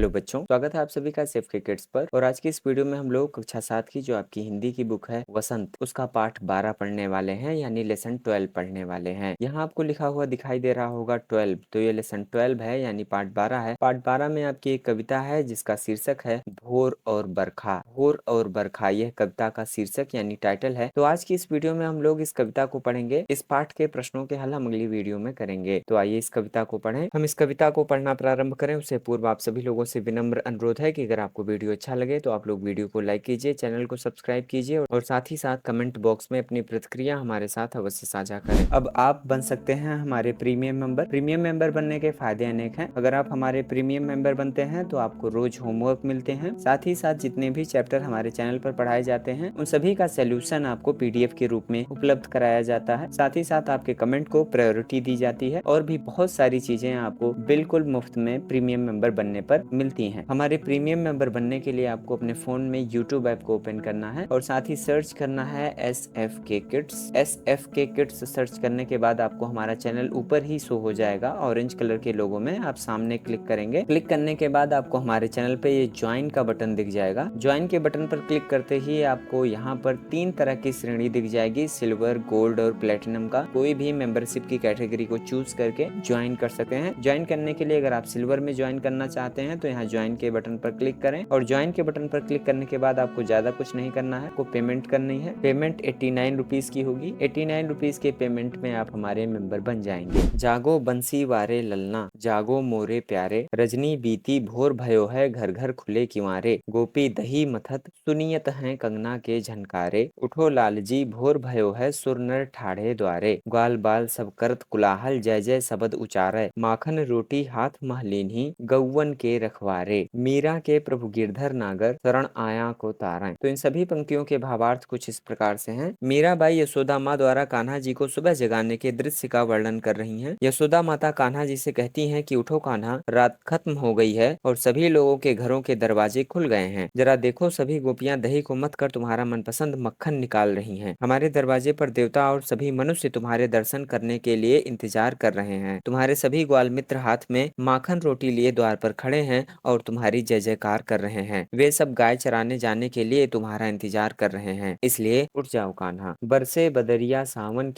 Hello बच्चों, स्वागत है आप सभी का सेफ के किड्स पर। और आज की इस वीडियो में हम लोग कक्षा 7 की जो आपकी हिंदी की बुक है वसंत, उसका पाठ 12 पढ़ने वाले हैं, यानी लेसन 12 पढ़ने वाले हैं। यहाँ आपको लिखा हुआ दिखाई दे रहा होगा 12, तो ये लेसन 12 है, यानी पाठ 12 है। पाठ 12 में आपकी एक कविता है जिसका शीर्षक है भोर और बरखा। भोर और बरखा यह कविता का शीर्षक यानी टाइटल है। तो आज की इस वीडियो में हम लोग इस कविता को पढ़ेंगे। इस पाठ के प्रश्नों के हल हम अगली वीडियो में करेंगे। तो आइए इस कविता को पढ़ें। हम इस कविता को पढ़ना प्रारंभ करें उससे पूर्व आप सभी लोगों से विनम्र अनुरोध है कि अगर आपको वीडियो अच्छा लगे तो आप लोग वीडियो को लाइक कीजिए, चैनल को सब्सक्राइब कीजिए और साथ ही साथ कमेंट बॉक्स में अपनी प्रतिक्रिया हमारे साथ अवश्य साझा करें। अब आप बन सकते हैं हमारे प्रीमियम मेंबर। प्रीमियम मेंबर बनने के फायदे अनेक हैं। अगर आप हमारे प्रीमियम मेंबर बनते हैं तो आपको रोज होमवर्क मिलते हैं। साथ ही साथ जितने भी चैप्टर हमारे चैनल पर पढ़ाए जाते हैं उन सभी का सोल्यूशन आपको PDF के रूप में उपलब्ध कराया जाता है। साथ ही साथ आपके कमेंट को प्रायोरिटी दी जाती है और भी बहुत सारी चीजें आपको बिल्कुल मुफ्त में प्रीमियम मेंबर बनने पर मिलती हैं। हमारे प्रीमियम मेंबर बनने के लिए आपको अपने फोन में YouTube ऐप को ओपन करना है और साथ ही सर्च करना है SFK kids. SFK kids search करने के बाद आपको हमारा चैनल ऊपर ही शो हो जाएगा ऑरेंज कलर के लोगो में। आप सामने क्लिक करेंगे। क्लिक करने के बाद आपको हमारे चैनल पे ये ज्वाइन का बटन दिख जाएगा। ज्वाइन के बटन पर क्लिक करते ही आपको यहाँ पर 3 तरह की श्रेणी दिख जाएगी, सिल्वर, गोल्ड और प्लेटिनम का। कोई भी मेंबरशिप की कैटेगरी को चूज करके ज्वाइन कर सकते हैं। ज्वाइन करने के लिए अगर आप सिल्वर में ज्वाइन करना चाहते हैं तो यहाँ ज्वाइन के बटन पर क्लिक करें और ज्वाइन के बटन पर क्लिक करने के बाद आपको ज्यादा कुछ नहीं करना है, आपको पेमेंट करनी है। पेमेंट 89 रुपीज की होगी। 89 रुपीज के पेमेंट में आप हमारे मेंबर बन जाएंगे। जागो बंसी वारे ललना, जागो मोरे प्यारे, रजनी बीती भोर भयो है, घर घर खुले किवारे, गोपी दही मथत सुनियत हैं कंगना के झनकारे, उठो लालजी भोर भयो है, सुर नर ठाढ़े द्वारे, ग्वाल बाल सब करत कुलाहल, जय जय सबद उचारे, माखन रोटी हाथ महलीनी, गौवन के रखवारे, मीरा के प्रभु गिरधर नागर, शरण आया को तारें। तो इन सभी पंक्तियों के भावार्थ कुछ इस प्रकार से हैं। मीराबाई यशोदा माँ द्वारा कान्हा जी को सुबह जगाने के दृश्य का वर्णन कर रही हैं। यशोदा माता कान्हा जी से कहती हैं कि उठो कान्हा, रात खत्म हो गई है और सभी लोगों के घरों के दरवाजे खुल गए हैं। जरा देखो सभी गोपियां दही को मत कर तुम्हारा मनपसंद मक्खन निकाल रही हैं। हमारे दरवाजे पर देवता और सभी मनुष्य तुम्हारे दर्शन करने के लिए इंतजार कर रहे हैं। तुम्हारे सभी ग्वाल मित्र हाथ में माखन रोटी लिए द्वार पर खड़े हैं और तुम्हारी जय जयकार कर रहे हैं। वे सब गाय चराने जाने के लिए तुम्हारा इंतजार कर रहे हैं। इसलिए उठ जाओ कान्हा। बरसे बदरिया सावन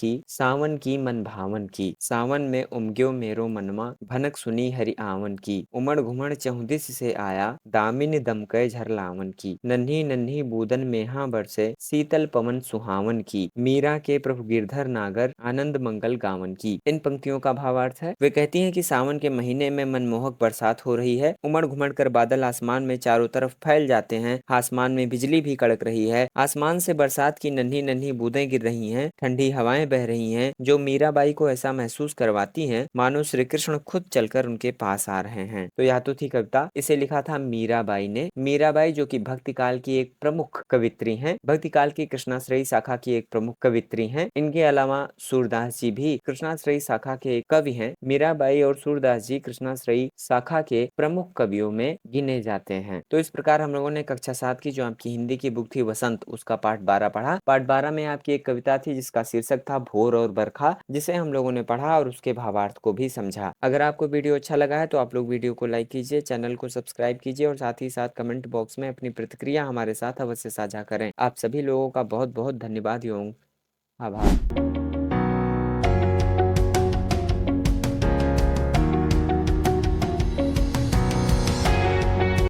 की मन भावन की, सावन में उमग्यो मेरो मनमा, भनक सुनी हरि आवन की, उमड़ घुमड़ चहुदिस से आया, दामिनी दमकय झरलावन की, नन्ही नन्ही बूदन मेहा बरसे, शीतल पवन सुहावन की, मीरा के प्रभु गिरधर नागर, आनंद मंगल गावन की। इन पंक्तियों का भावार्थ है, वे कहती हैं कि सावन के महीने में मनमोहक बरसात हो रही है। उमड़ घुमड़ कर बादल आसमान में चारों तरफ फैल जाते हैं। आसमान में बिजली भी कड़क रही है। आसमान से बरसात की नन्ही नन्ही बूंदें गिर रही हैं। ठंडी हवाएं बह रही हैं जो मीराबाई को ऐसा महसूस करवाती हैं मानो श्री कृष्ण खुद चलकर उनके पास आ रहे हैं। तो यह तो थी कविता। इसे लिखा था मीराबाई ने। मीराबाई जो कि भक्ति काल की एक प्रमुख कवित्री हैं, भक्ति काल की कृष्णाश्रयी शाखा की एक प्रमुख कवित्री हैं। इनके अलावा सूरदास जी भी कृष्णाश्रयी शाखा के एक कवि हैं। मीराबाई और सूरदास जी कृष्णाश्रयी शाखा के प्रमुख कवियों में गिने जाते हैं। तो इस प्रकार हम लोगों ने कक्षा 7 की जो आपकी हिंदी की बुक थी वसंत, उसका पाठ 12 पढ़ा। पाठ 12 में आपकी एक कविता थी जिसका शीर्षक था भोर और बरखा, जिसे हम लोगों ने पढ़ा और उसके भावार्थ को भी समझा। अगर आपको वीडियो अच्छा लगा है तो आप लोग वीडियो को लाइक कीजिए, चैनल को सब्सक्राइब कीजिए और साथ ही साथ कमेंट बॉक्स में अपनी प्रतिक्रिया हमारे साथ अवश्य साझा करें। आप सभी लोगों का बहुत बहुत धन्यवाद एवं आभार।